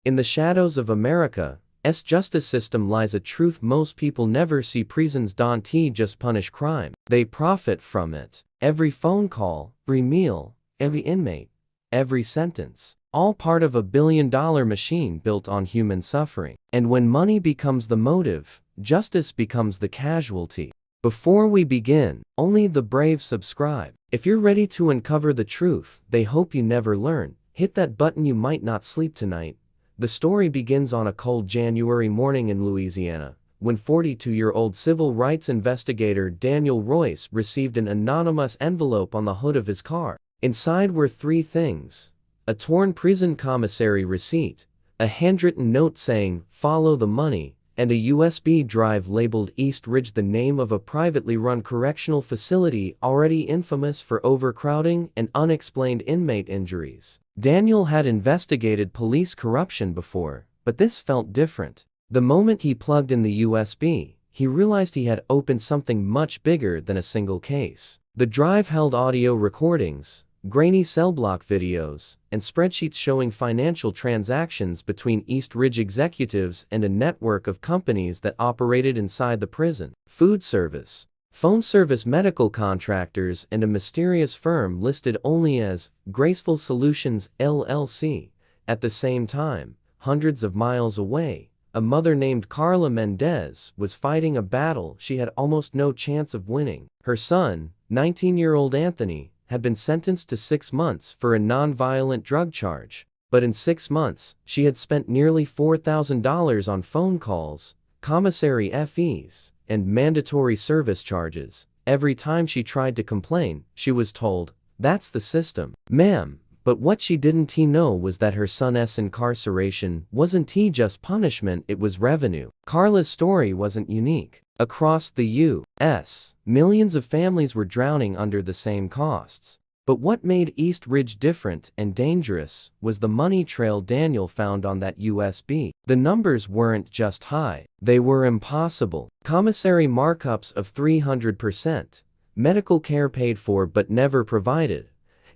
In the shadows of America's justice system lies a truth most people never see. Prisons don't just punish crime, they profit from it. Every phone call, every meal, every inmate, every sentence, all part of a billion-dollar machine built on human suffering. And when money becomes the motive, justice becomes the casualty. Before we begin, only the brave subscribe. If you're ready to uncover the truth they hope you never learn, hit that button. You might not sleep tonight. The story begins on a cold January morning in Louisiana, when 42-year-old civil rights investigator Daniel Royce received an anonymous envelope on the hood of his car. Inside were three things: a torn prison commissary receipt, a handwritten note saying, "Follow the money," and a USB drive labeled East Ridge, the name of a privately run correctional facility already infamous for overcrowding and unexplained inmate injuries. Daniel had investigated police corruption before, but this felt different. The moment he plugged in the USB, he realized he had opened something much bigger than a single case. The drive held audio recordings, grainy cell block videos, and spreadsheets showing financial transactions between East Ridge executives and a network of companies that operated inside the prison: food service, phone service, medical contractors, and a mysterious firm listed only as Graceful Solutions LLC. At the same time, hundreds of miles away, a mother named Carla Mendez was fighting a battle she had almost no chance of winning. Her son, 19-year-old Anthony, had been sentenced to 6 months for a non-violent drug charge. But in 6 months, she had spent nearly $4,000 on phone calls, commissary fees, and mandatory service charges. Every time she tried to complain, she was told, "That's the system, ma'am." But what she didn't know was that her son's incarceration wasn't just punishment, it was revenue. Carla's story wasn't unique. Across the U.S., millions of families were drowning under the same costs. But what made East Ridge different and dangerous was the money trail Daniel found on that USB. The numbers weren't just high, they were impossible. Commissary markups of 300%, medical care paid for but never provided,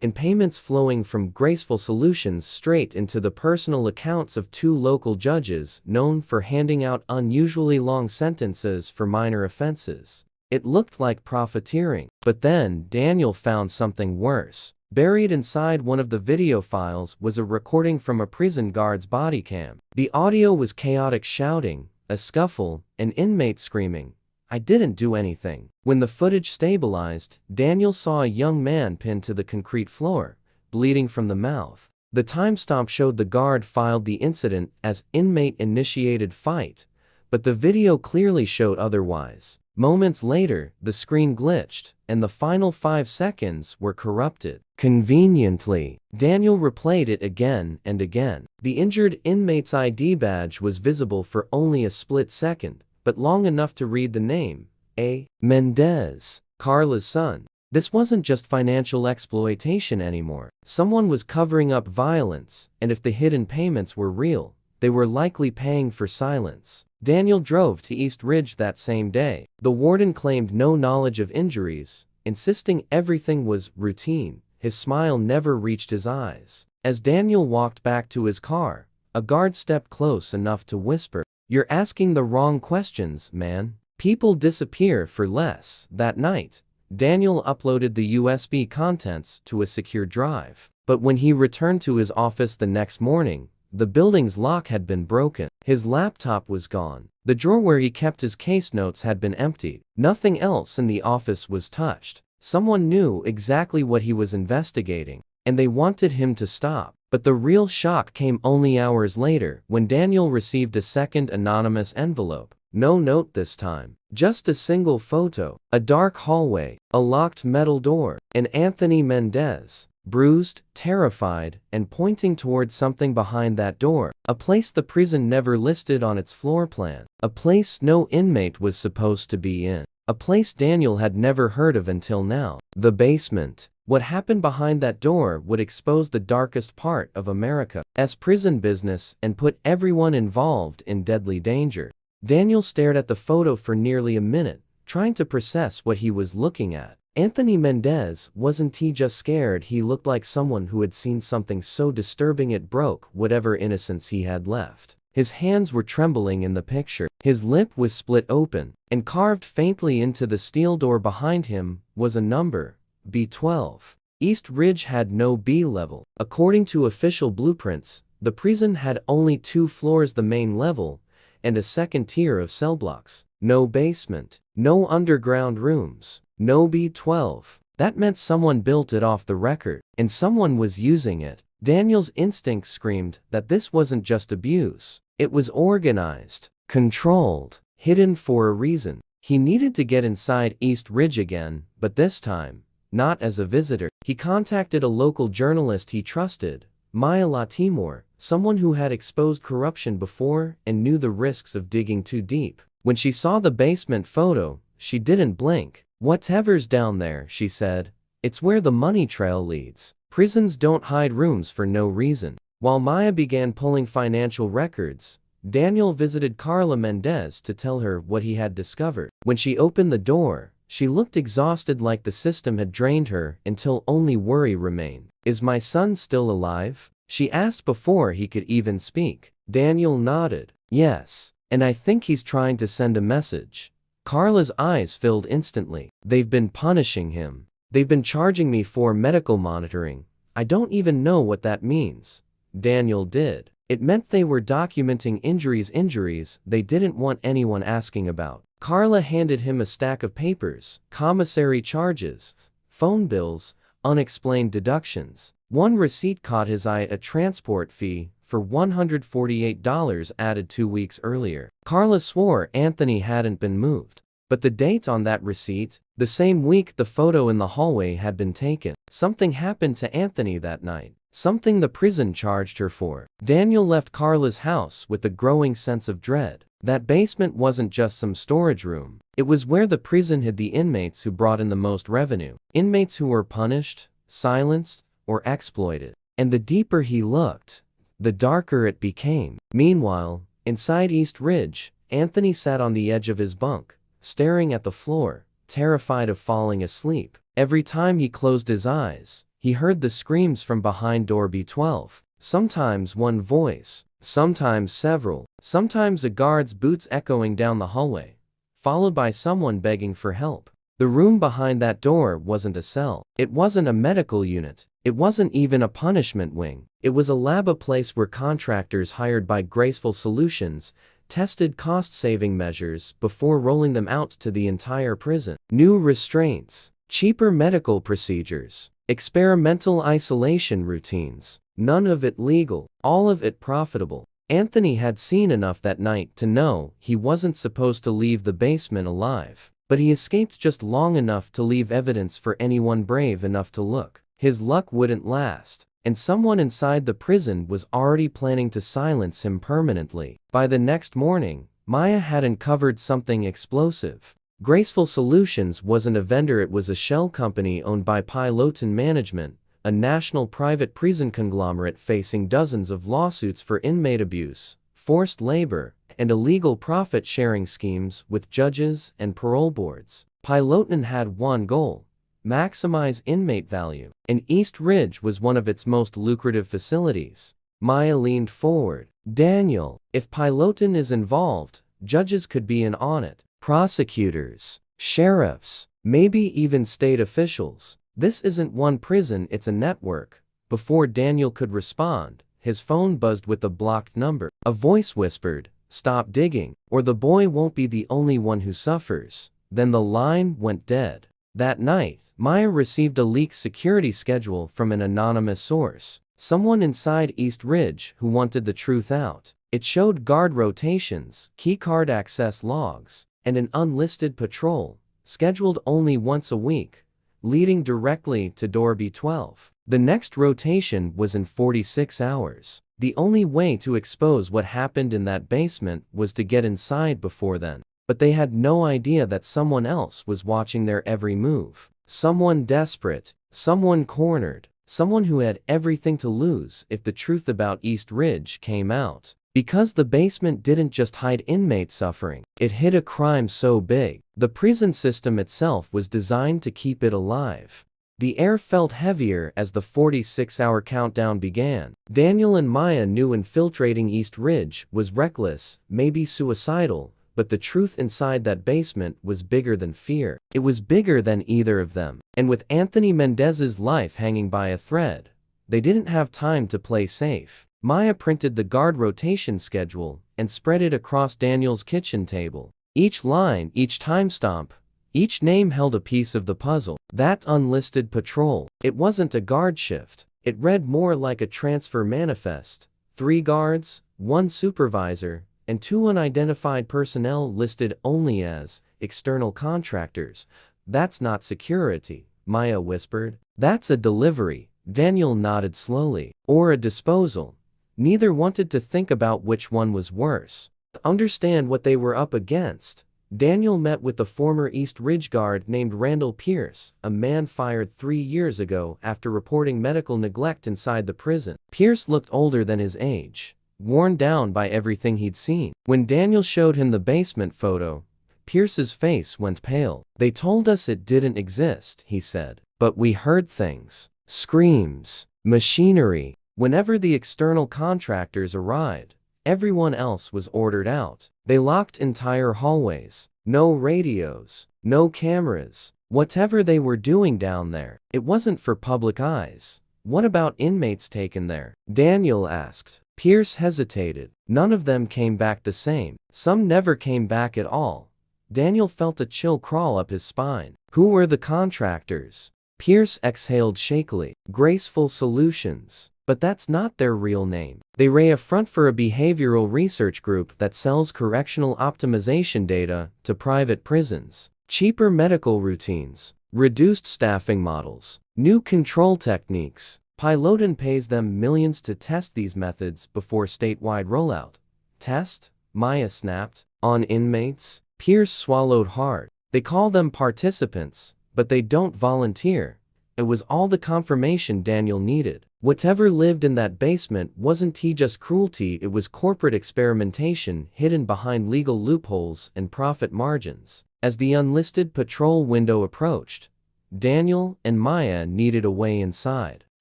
and payments flowing from Graceful Solutions straight into the personal accounts of 2 local judges known for handing out unusually long sentences for minor offenses. It looked like profiteering. But then Daniel found something worse. Buried inside one of the video files was a recording from a prison guard's body cam. The audio was chaotic shouting, a scuffle, an inmate screaming, "I didn't do anything." When the footage stabilized, Daniel saw a young man pinned to the concrete floor, bleeding from the mouth. The timestamp showed the guard filed the incident as inmate-initiated fight, but the video clearly showed otherwise. Moments later, the screen glitched, and the final 5 seconds were corrupted. Conveniently, Daniel replayed it again and again. The injured inmate's ID badge was visible for only a split second, but long enough to read the name, A. Mendez, Carla's son. This wasn't just financial exploitation anymore. Someone was covering up violence, and if the hidden payments were real, they were likely paying for silence. Daniel drove to East Ridge that same day. The warden claimed no knowledge of injuries, insisting everything was routine. His smile never reached his eyes. As Daniel walked back to his car, a guard stepped close enough to whisper, "You're asking the wrong questions, man. People disappear for less." That night, Daniel uploaded the USB contents to a secure drive. But when he returned to his office the next morning, the building's lock had been broken. His laptop was gone. The drawer where he kept his case notes had been emptied. Nothing else in the office was touched. Someone knew exactly what he was investigating, and they wanted him to stop. But the real shock came only hours later, when Daniel received a second anonymous envelope. No note this time, just a single photo, a dark hallway, a locked metal door, and Anthony Mendez, bruised, terrified, and pointing towards something behind that door. A place the prison never listed on its floor plan. A place no inmate was supposed to be in. A place Daniel had never heard of until now. The basement. What happened behind that door would expose the darkest part of America's prison business and put everyone involved in deadly danger. Daniel stared at the photo for nearly a minute, trying to process what he was looking at. Anthony Mendez wasn't he just scared, he looked like someone who had seen something so disturbing it broke whatever innocence he had left. His hands were trembling in the picture. His lip was split open, and carved faintly into the steel door behind him was a number, B12. East Ridge had no B level. According to official blueprints, the prison had only 2 floors, the main level, and a second tier of cell blocks. No basement, no underground rooms, no B12. That meant someone built it off the record, and someone was using it. Daniel's instincts screamed that this wasn't just abuse. It was organized, controlled, hidden for a reason. He needed to get inside East Ridge again, but this time, not as a visitor. He contacted a local journalist he trusted, Maya Latimore, someone who had exposed corruption before and knew the risks of digging too deep. When she saw the basement photo, she didn't blink. "Whatever's down there," she said, "it's where the money trail leads." Prisons don't hide rooms for no reason. While Maya began pulling financial records, Daniel visited Carla Mendez to tell her what he had discovered. When she opened the door, she looked exhausted, like the system had drained her until only worry remained. "Is my son still alive?" she asked before he could even speak. Daniel nodded. "Yes. And I think he's trying to send a message." Carla's eyes filled instantly. "They've been punishing him. They've been charging me for medical monitoring. I don't even know what that means." Daniel did. It meant they were documenting injuries they didn't want anyone asking about. Carla handed him a stack of papers, commissary charges, phone bills, unexplained deductions. One receipt caught his eye, a transport fee for $148 added 2 weeks earlier. Carla swore Anthony hadn't been moved. But the date on that receipt, the same week the photo in the hallway had been taken. Something happened to Anthony that night. Something the prison charged her for. Daniel left Carla's house with a growing sense of dread. That basement wasn't just some storage room. It was where the prison hid the inmates who brought in the most revenue. Inmates who were punished, silenced, or exploited. And the deeper he looked, the darker it became. Meanwhile, inside East Ridge, Anthony sat on the edge of his bunk, staring at the floor, terrified of falling asleep. Every time he closed his eyes, he heard the screams from behind door B12. Sometimes one voice, sometimes several, sometimes a guard's boots echoing down the hallway, followed by someone begging for help. The room behind that door wasn't a cell. It wasn't a medical unit. It wasn't even a punishment wing. It was a lab, a place where contractors hired by Graceful Solutions tested cost-saving measures before rolling them out to the entire prison. New restraints, cheaper medical procedures, experimental isolation routines. None of it legal, all of it profitable. Anthony had seen enough that night to know he wasn't supposed to leave the basement alive. But he escaped just long enough to leave evidence for anyone brave enough to look. His luck wouldn't last, and someone inside the prison was already planning to silence him permanently. By the next morning, Maya had uncovered something explosive. Graceful Solutions wasn't a vendor, it was a shell company owned by Piloton Management, a national private prison conglomerate facing dozens of lawsuits for inmate abuse, forced labor, and illegal profit-sharing schemes with judges and parole boards. Piloton had one goal: maximize inmate value, and East Ridge was one of its most lucrative facilities. Maya leaned forward. "Daniel, if Piloton is involved, judges could be in on it. Prosecutors, sheriffs, maybe even state officials. This isn't one prison, it's a network." Before Daniel could respond, his phone buzzed with a blocked number. A voice whispered, "Stop digging, or the boy won't be the only one who suffers." Then the line went dead. That night, Maya received a leaked security schedule from an anonymous source. Someone inside East Ridge who wanted the truth out. It showed guard rotations, keycard access logs, and an unlisted patrol, scheduled only once a week, leading directly to door B12. The next rotation was in 46 hours. The only way to expose what happened in that basement was to get inside before then. But they had no idea that someone else was watching their every move. Someone desperate, someone cornered, someone who had everything to lose if the truth about East Ridge came out. Because the basement didn't just hide inmate suffering, it hid a crime so big, The prison system itself was designed to keep it alive. The air felt heavier as the 46-hour countdown began. Daniel and Maya knew infiltrating East Ridge was reckless, maybe suicidal, but the truth inside that basement was bigger than fear. It was bigger than either of them. And with Anthony Mendez's life hanging by a thread, they didn't have time to play safe. Maya printed the guard rotation schedule and spread it across Daniel's kitchen table. Each line, each timestamp, each name held a piece of the puzzle. That unlisted patrol, it wasn't a guard shift. It read more like a transfer manifest. 3 guards, 1 supervisor, and 2 unidentified personnel listed only as external contractors. That's not security, Maya whispered. That's a delivery. Daniel nodded slowly. Or a disposal. Neither wanted to think about which one was worse. To understand what they were up against, Daniel met with a former East Ridge guard named Randall Pierce, a man fired 3 years ago after reporting medical neglect inside the prison. Pierce looked older than his age, worn down by everything he'd seen. When Daniel showed him the basement photo, Pierce's face went pale. They told us it didn't exist, he said. But we heard things. Screams. Machinery. Whenever the external contractors arrived, everyone else was ordered out. They locked entire hallways. No radios. No cameras. Whatever they were doing down there, it wasn't for public eyes. What about inmates taken there? Daniel asked. Pierce hesitated. None of them came back the same. Some never came back at all. Daniel felt a chill crawl up his spine. Who were the contractors? Pierce exhaled shakily. Graceful Solutions. But that's not their real name. They ran a front for a behavioral research group that sells correctional optimization data to private prisons. Cheaper medical routines, reduced staffing models, new control techniques. Piloton pays them millions to test these methods before statewide rollout. Test? Maya snapped. On inmates? Pierce swallowed hard. They call them participants, but they don't volunteer. It was all the confirmation Daniel needed. Whatever lived in that basement wasn't just cruelty, it was corporate experimentation hidden behind legal loopholes and profit margins. As the unlisted patrol window approached, Daniel and Maya needed a way inside.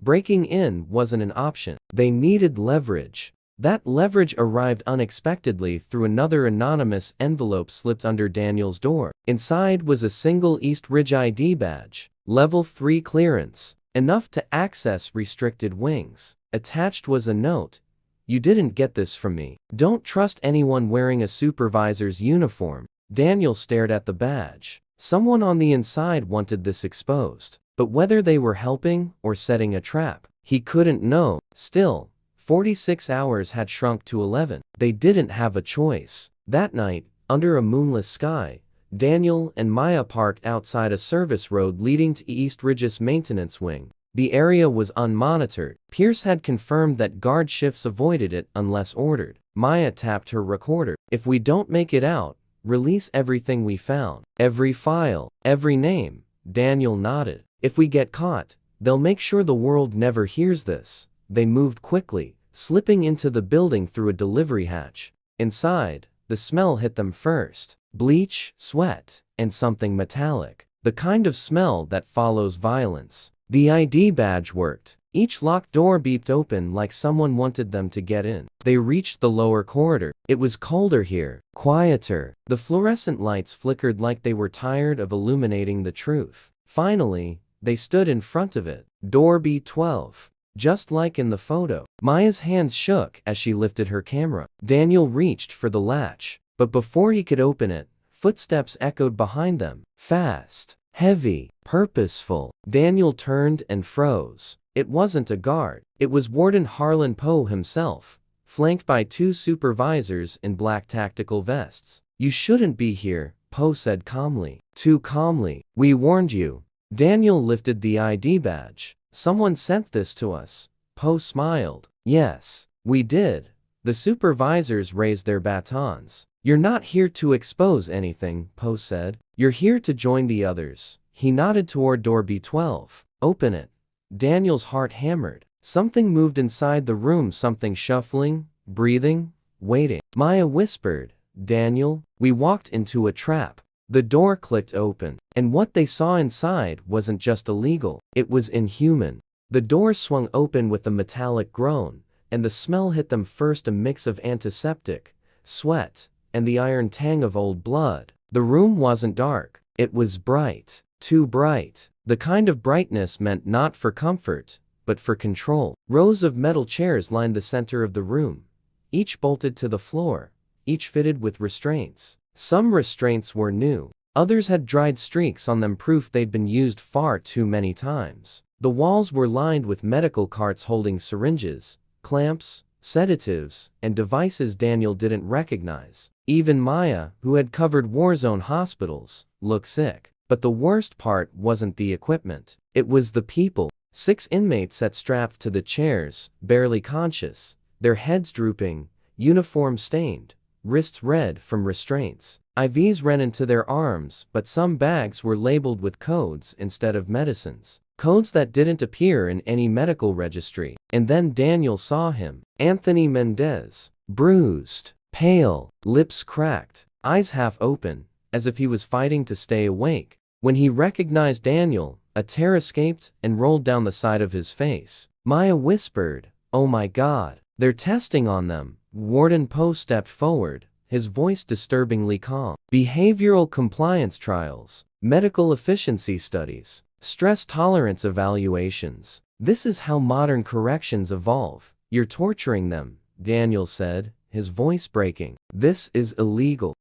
Breaking in wasn't an option. They needed leverage. That leverage arrived unexpectedly through another anonymous envelope slipped under Daniel's door. Inside was a single East Ridge ID badge. Level 3 clearance. Enough to access restricted wings. Attached was a note. You didn't get this from me. Don't trust anyone wearing a supervisor's uniform. Daniel stared at the badge. Someone on the inside wanted this exposed. But whether they were helping or setting a trap, he couldn't know. Still, 46 hours had shrunk to 11. They didn't have a choice. That night, under a moonless sky, Daniel and Maya parked outside a service road leading to East Ridge's maintenance wing. The area was unmonitored. Pierce had confirmed that guard shifts avoided it unless ordered. Maya tapped her recorder. If we don't make it out, release everything we found. Every file, every name. Daniel nodded. If we get caught, they'll make sure the world never hears this. They moved quickly, slipping into the building through a delivery hatch. Inside, the smell hit them first. Bleach, sweat, and something metallic. The kind of smell that follows violence. The ID badge worked. Each locked door beeped open like someone wanted them to get in. They reached the lower corridor. It was colder here, quieter. The fluorescent lights flickered like they were tired of illuminating the truth. Finally, they stood in front of it. Door B12. Just like in the photo. Maya's hands shook as she lifted her camera. Daniel reached for the latch. But before he could open it, footsteps echoed behind them. Fast, heavy, purposeful. Daniel turned and froze. It wasn't a guard. It was Warden Harlan Poe himself, flanked by 2 supervisors in black tactical vests. You shouldn't be here, Poe said calmly. Too calmly. We warned you. Daniel lifted the ID badge. Someone sent this to us. Poe smiled. Yes, we did. The supervisors raised their batons. You're not here to expose anything, Poe said. You're here to join the others. He nodded toward door B12. Open it. Daniel's heart hammered. Something moved inside the room, something shuffling, breathing, waiting. Maya whispered, Daniel, we walked into a trap. The door clicked open, and what they saw inside wasn't just illegal, it was inhuman. The door swung open with a metallic groan, and the smell hit them first, a mix of antiseptic, sweat, and the iron tang of old blood. The room wasn't dark, it was bright. Too bright. The kind of brightness meant not for comfort, but for control. Rows of metal chairs lined the center of the room, each bolted to the floor, each fitted with restraints. Some restraints were new, others had dried streaks on them, proof they'd been used far too many times. The walls were lined with medical carts holding syringes, clamps, sedatives, and devices Daniel didn't recognize. Even Maya, who had covered war-zone hospitals, looked sick. But the worst part wasn't the equipment. It was the people. 6 inmates sat strapped to the chairs, barely conscious, their heads drooping, uniform stained, wrists red from restraints. IVs ran into their arms, but some bags were labeled with codes instead of medicines. Codes that didn't appear in any medical registry. And then Daniel saw him. Anthony Mendez. Bruised, pale, lips cracked, eyes half open, as if he was fighting to stay awake. When he recognized Daniel, a tear escaped and rolled down the side of his face. Maya whispered, "Oh my God, they're testing on them." Warden Poe stepped forward, his voice disturbingly calm. Behavioral compliance trials, medical efficiency studies, stress tolerance evaluations. This is how modern corrections evolve. You're torturing them, Daniel said, his voice breaking. This is illegal.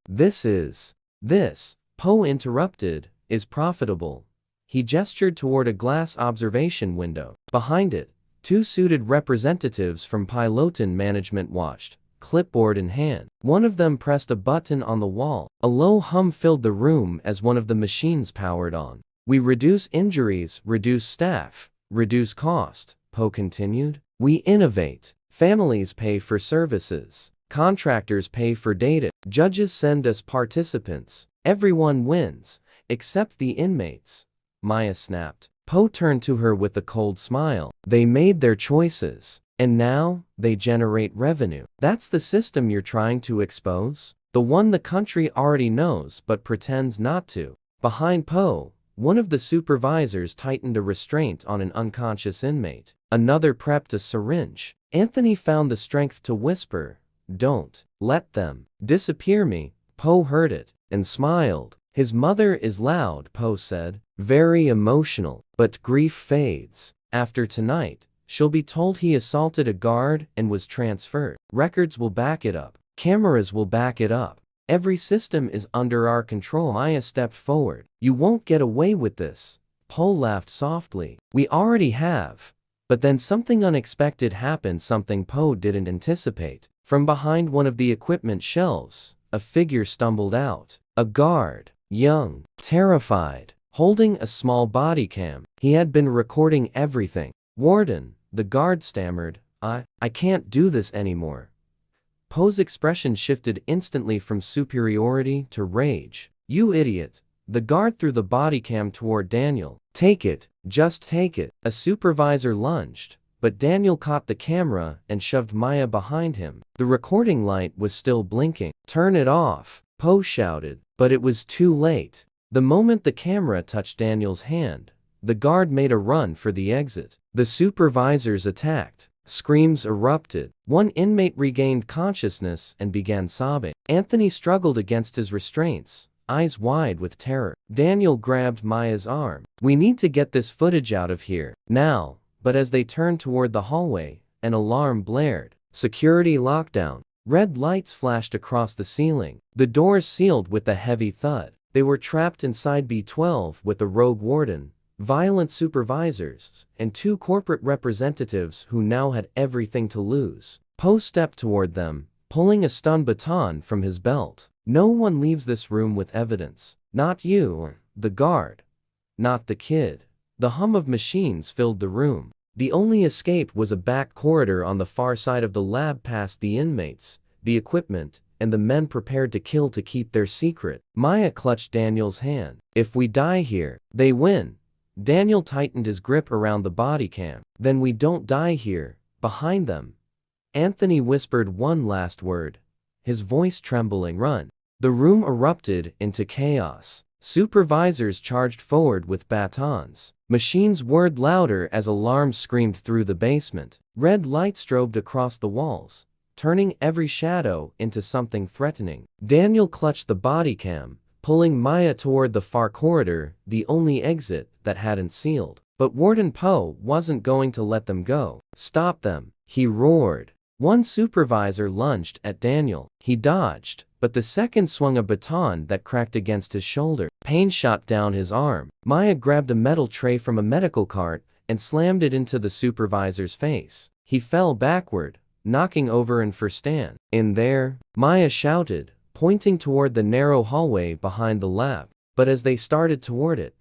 This, Poe interrupted, is profitable. He gestured toward a glass observation window. Behind it, 2 suited representatives from Piloton management watched, clipboard in hand. One of them pressed a button on the wall. A low hum filled the room as one of the machines powered on. "We reduce injuries, reduce staff, reduce cost," Poe continued. "We innovate. Families pay for services. Contractors pay for data. Judges send us participants. Everyone wins, except the inmates," Maya snapped. Poe turned to her with a cold smile. "They made their choices, and now they generate revenue. That's the system you're trying to expose? The one the country already knows but pretends not to." Behind Poe, one of the supervisors tightened a restraint on an unconscious inmate. Another prepped a syringe. Anthony found the strength to whisper, "Don't let them disappear me." Poe heard it and smiled. "His mother is loud," Poe said, "very emotional, but grief fades. After tonight, she'll be told he assaulted a guard and was transferred. Records will back it up. Cameras will back it up. Every system is under our control." Maya stepped forward. "You won't get away with this." Poe laughed softly. "We already have." But then something unexpected happened, something Poe didn't anticipate. From behind one of the equipment shelves, a figure stumbled out. A guard, young, terrified, holding a small body cam. He had been recording everything. "Warden," the guard stammered, I can't do this anymore." Poe's expression shifted instantly from superiority to rage. "You idiot." The guard threw the body cam toward Daniel. "Take it, just take it." A supervisor lunged, but Daniel caught the camera and shoved Maya behind him. The recording light was still blinking. "Turn it off," Poe shouted, but it was too late. The moment the camera touched Daniel's hand, the guard made a run for the exit. The supervisors attacked. Screams erupted. One inmate regained consciousness and began sobbing. Anthony struggled against his restraints, eyes wide with terror. Daniel grabbed Maya's arm. "We need to get this footage out of here, now." But as they turned toward the hallway, an alarm blared. "Security lockdown." Red lights flashed across the ceiling. The doors sealed with a heavy thud. They were trapped inside B12 with a rogue warden, violent supervisors, and 2 corporate representatives who now had everything to lose. Poe stepped toward them, pulling a stun baton from his belt. "No one leaves this room with evidence. Not you, the guard. Not the kid." The hum of machines filled the room. The only escape was a back corridor on the far side of the lab, past the inmates, the equipment, and the men prepared to kill to keep their secret. Maya clutched Daniel's hand. "If we die here, they win." Daniel tightened his grip around the body cam. "Then we don't die here, behind them." Anthony whispered one last word, his voice trembling. "Run." The room erupted into chaos. Supervisors charged forward with batons. Machines whirred louder as alarms screamed through the basement. Red light strobed across the walls, turning every shadow into something threatening. Daniel clutched the body cam, pulling Maya toward the far corridor, the only exit that hadn't sealed. But Warden Poe wasn't going to let them go. "Stop them," he roared. One supervisor lunged at Daniel. He dodged, but the second swung a baton that cracked against his shoulder. Pain shot down his arm. Maya grabbed a metal tray from a medical cart and slammed it into the supervisor's face. He fell backward, knocking over and for Stan. "In there," Maya shouted, pointing toward the narrow hallway behind the lab. But as they started toward it,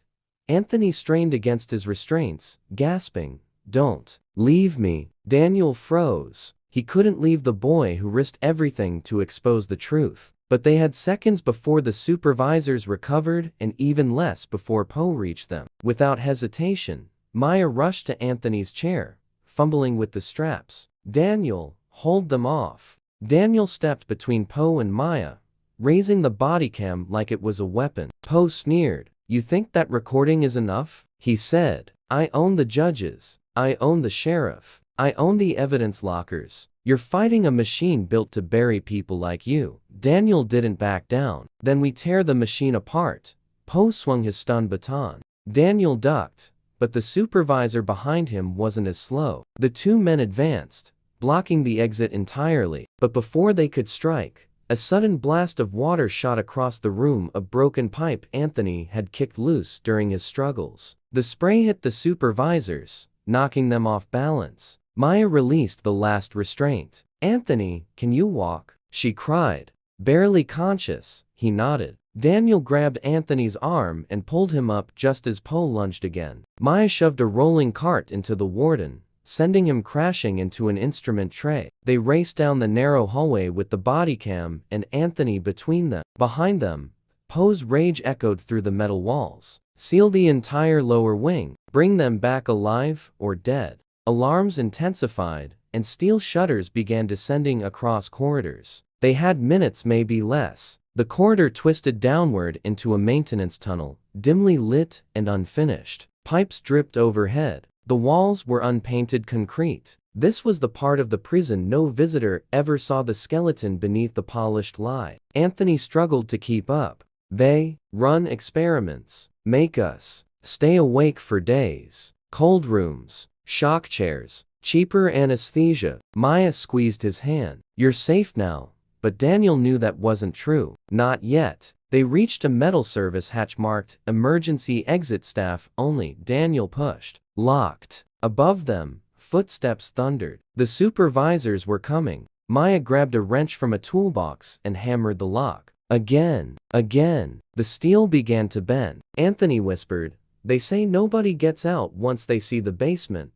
Anthony strained against his restraints, gasping, "Don't leave me." Daniel froze. He couldn't leave the boy who risked everything to expose the truth. But they had seconds before the supervisors recovered and even less before Poe reached them. Without hesitation, Maya rushed to Anthony's chair, fumbling with the straps. "Daniel, hold them off." Daniel stepped between Poe and Maya, raising the body cam like it was a weapon. Poe sneered. "You think that recording is enough?" he said. "I own the judges. I own the sheriff. I own the evidence lockers. You're fighting a machine built to bury people like you." Daniel didn't back down. "Then we tear the machine apart." Poe swung his stun baton. Daniel ducked, but the supervisor behind him wasn't as slow. The two men advanced, blocking the exit entirely. But before they could strike, a sudden blast of water shot across the room, a broken pipe Anthony had kicked loose during his struggles. The spray hit the supervisors, knocking them off balance. Maya released the last restraint. "Anthony, can you walk?" she cried. Barely conscious, he nodded. Daniel grabbed Anthony's arm and pulled him up just as Poe lunged again. Maya shoved a rolling cart into the warden, sending him crashing into an instrument tray. They raced down the narrow hallway with the body cam and Anthony between them. Behind them, Poe's rage echoed through the metal walls. "Seal the entire lower wing. Bring them back alive or dead." Alarms intensified, and steel shutters began descending across corridors. They had minutes, maybe less. The corridor twisted downward into a maintenance tunnel, dimly lit and unfinished. Pipes dripped overhead. The walls were unpainted concrete. This was the part of the prison no visitor ever saw, the skeleton beneath the polished lie. Anthony struggled to keep up. "They run experiments, make us stay awake for days. Cold rooms, shock chairs, cheaper anesthesia." Maya squeezed his hand. "You're safe now." But Daniel knew that wasn't true. Not yet. They reached a metal service hatch marked "Emergency Exit Staff Only." Daniel pushed. Locked. Above them, footsteps thundered. The supervisors were coming. Maya grabbed a wrench from a toolbox and hammered the lock. Again. The steel began to bend. Anthony whispered, "They say nobody gets out once they see the basement."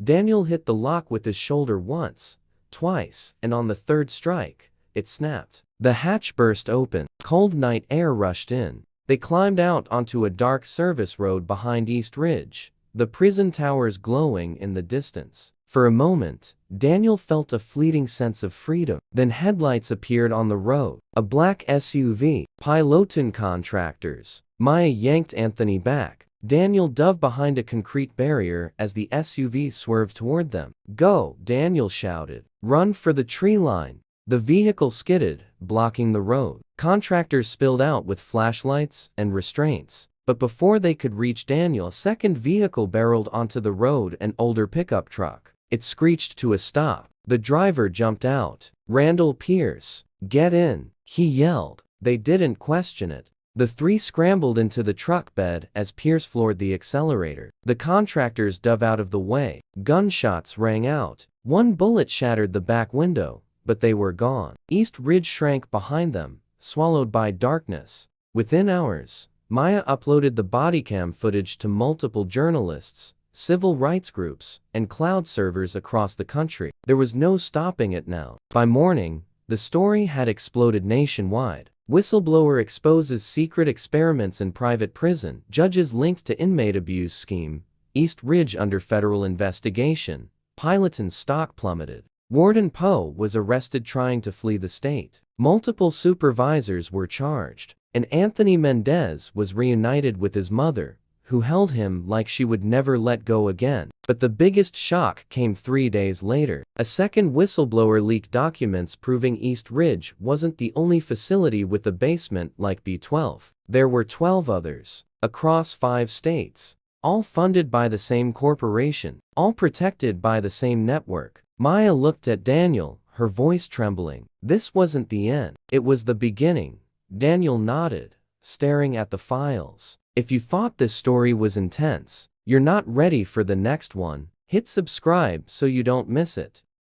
Daniel hit the lock with his shoulder once, twice, and on the third strike, it snapped. The hatch burst open. Cold night air rushed in. They climbed out onto a dark service road behind East Ridge, the prison towers glowing in the distance. For a moment, Daniel felt a fleeting sense of freedom. Then headlights appeared on the road. A black SUV. Piloton contractors. Maya yanked Anthony back. Daniel dove behind a concrete barrier as the SUV swerved toward them. "Go!" Daniel shouted. "Run for the tree line." The vehicle skidded, blocking the road. Contractors spilled out with flashlights and restraints. But before they could reach Daniel, a second vehicle barreled onto the road, an older pickup truck. It screeched to a stop. The driver jumped out. "Randall Pierce, get in," he yelled. They didn't question it. The three scrambled into the truck bed as Pierce floored the accelerator. The contractors dove out of the way. Gunshots rang out. One bullet shattered the back window, but they were gone. East Ridge shrank behind them, swallowed by darkness. Within hours, Maya uploaded the bodycam footage to multiple journalists, civil rights groups, and cloud servers across the country. There was no stopping it now. By morning, the story had exploded nationwide. Whistleblower exposes secret experiments in private prison. Judges linked to inmate abuse scheme. East Ridge under federal investigation. Piloton stock plummeted. Warden Poe was arrested trying to flee the state. Multiple supervisors were charged, and Anthony Mendez was reunited with his mother, who held him like she would never let go again. But the biggest shock came 3 days later. A second whistleblower leaked documents proving East Ridge wasn't the only facility with a basement like B12. There were 12 others, across 5 states, all funded by the same corporation, all protected by the same network. Maya looked at Daniel, her voice trembling. This wasn't the end. It was the beginning. Daniel nodded, staring at the files. If you thought this story was intense, you're not ready for the next one. Hit subscribe so you don't miss it.